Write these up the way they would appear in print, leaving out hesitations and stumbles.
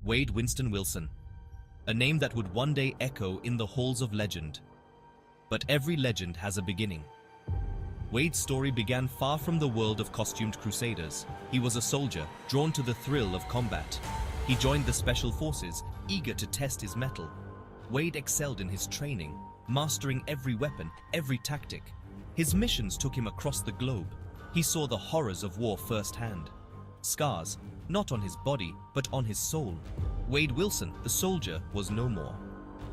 Wade Winston Wilson, a name that would one day echo in the halls of legend. But every legend has a beginning. Wade's story began far from the world of costumed crusaders. He was a soldier, drawn to the thrill of combat. He joined the special forces, eager to test his mettle. Wade excelled in his training, mastering every weapon, every tactic. His missions took him across the globe. He saw the horrors of war firsthand. Scars, not on his body, but on his soul. Wade Wilson, the soldier, was no more.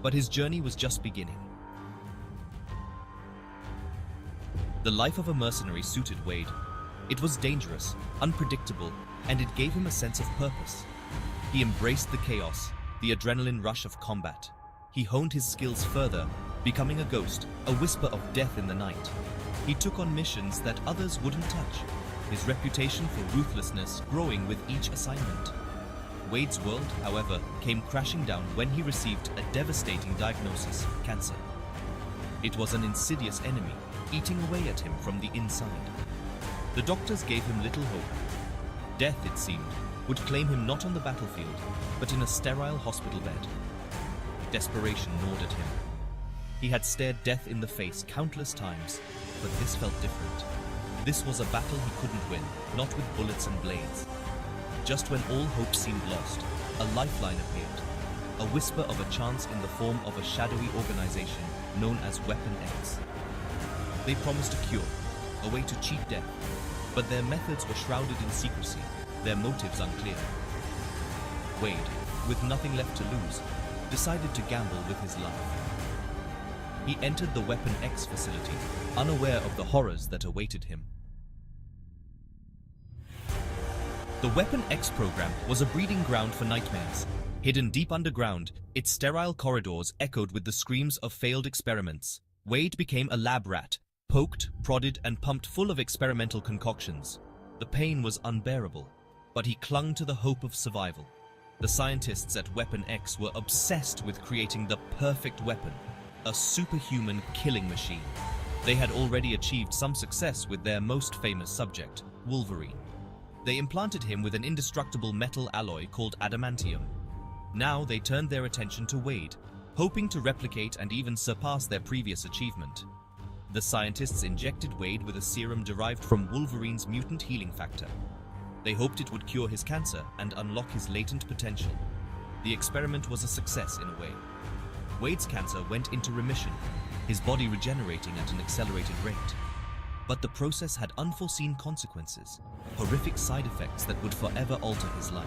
But his journey was just beginning. The life of a mercenary suited Wade. It was dangerous, unpredictable, and it gave him a sense of purpose. He embraced the chaos, the adrenaline rush of combat. He honed his skills further, becoming a ghost, a whisper of death in the night. He took on missions that others wouldn't touch, his reputation for ruthlessness growing with each assignment. Wade's world, however, came crashing down when he received a devastating diagnosis: cancer. It was an insidious enemy, eating away at him from the inside. The doctors gave him little hope. Death, it seemed, would claim him not on the battlefield, but in a sterile hospital bed. Desperation gnawed at him. He had stared death in the face countless times, but this felt different. This was a battle he couldn't win, not with bullets and blades. Just when all hope seemed lost, a lifeline appeared, a whisper of a chance in the form of a shadowy organization known as Weapon X. They promised a cure, a way to cheat death, but their methods were shrouded in secrecy, their motives unclear. Wade, with nothing left to lose, decided to gamble with his life. He entered the Weapon X facility, unaware of the horrors that awaited him. The Weapon X program was a breeding ground for nightmares. Hidden deep underground, its sterile corridors echoed with the screams of failed experiments. Wade became a lab rat, poked, prodded, and pumped full of experimental concoctions. The pain was unbearable, but he clung to the hope of survival. The scientists at Weapon X were obsessed with creating the perfect weapon, a superhuman killing machine. They had already achieved some success with their most famous subject, Wolverine. They implanted him with an indestructible metal alloy called adamantium. Now they turned their attention to Wade, hoping to replicate and even surpass their previous achievement. The scientists injected Wade with a serum derived from Wolverine's mutant healing factor. They hoped it would cure his cancer and unlock his latent potential. The experiment was a success in a way. Wade's cancer went into remission, his body regenerating at an accelerated rate. But the process had unforeseen consequences, horrific side effects that would forever alter his life.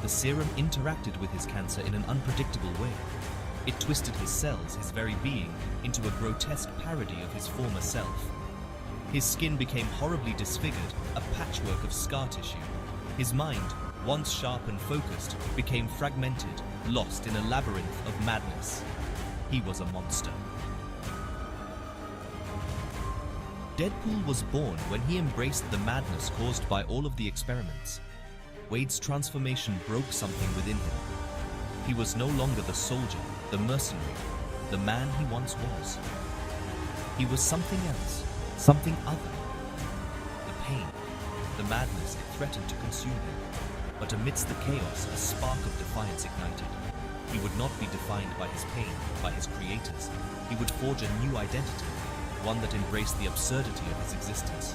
The serum interacted with his cancer in an unpredictable way. It twisted his cells, his very being, into a grotesque parody of his former self. His skin became horribly disfigured, a patchwork of scar tissue. His mind, once sharp and focused, became fragmented, lost in a labyrinth of madness. He was a monster. Deadpool was born when he embraced the madness caused by all of the experiments. Wade's transformation broke something within him. He was no longer the soldier, the mercenary, the man he once was. He was something else, something other. The pain, the madness, it threatened to consume him. But amidst the chaos, a spark of defiance ignited. He would not be defined by his pain, by his creators. He would forge a new identity, one that embraced the absurdity of his existence.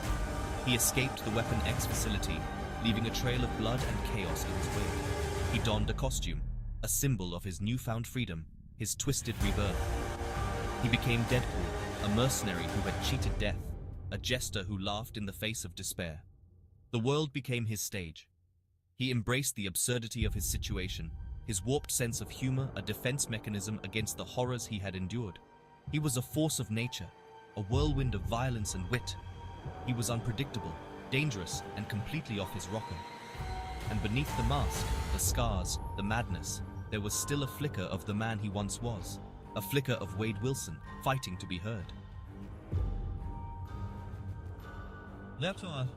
He escaped the Weapon X facility, leaving a trail of blood and chaos in his wake. He donned a costume, a symbol of his newfound freedom, his twisted rebirth. He became Deadpool, a mercenary who had cheated death, a jester who laughed in the face of despair. The world became his stage. He embraced the absurdity of his situation, his warped sense of humor a defense mechanism against the horrors he had endured. He was a force of nature, a whirlwind of violence and wit. He was unpredictable, dangerous, and completely off his rocker. And beneath the mask, the scars, the madness, there was still a flicker of the man he once was, a flicker of Wade Wilson, fighting to be heard. Left on.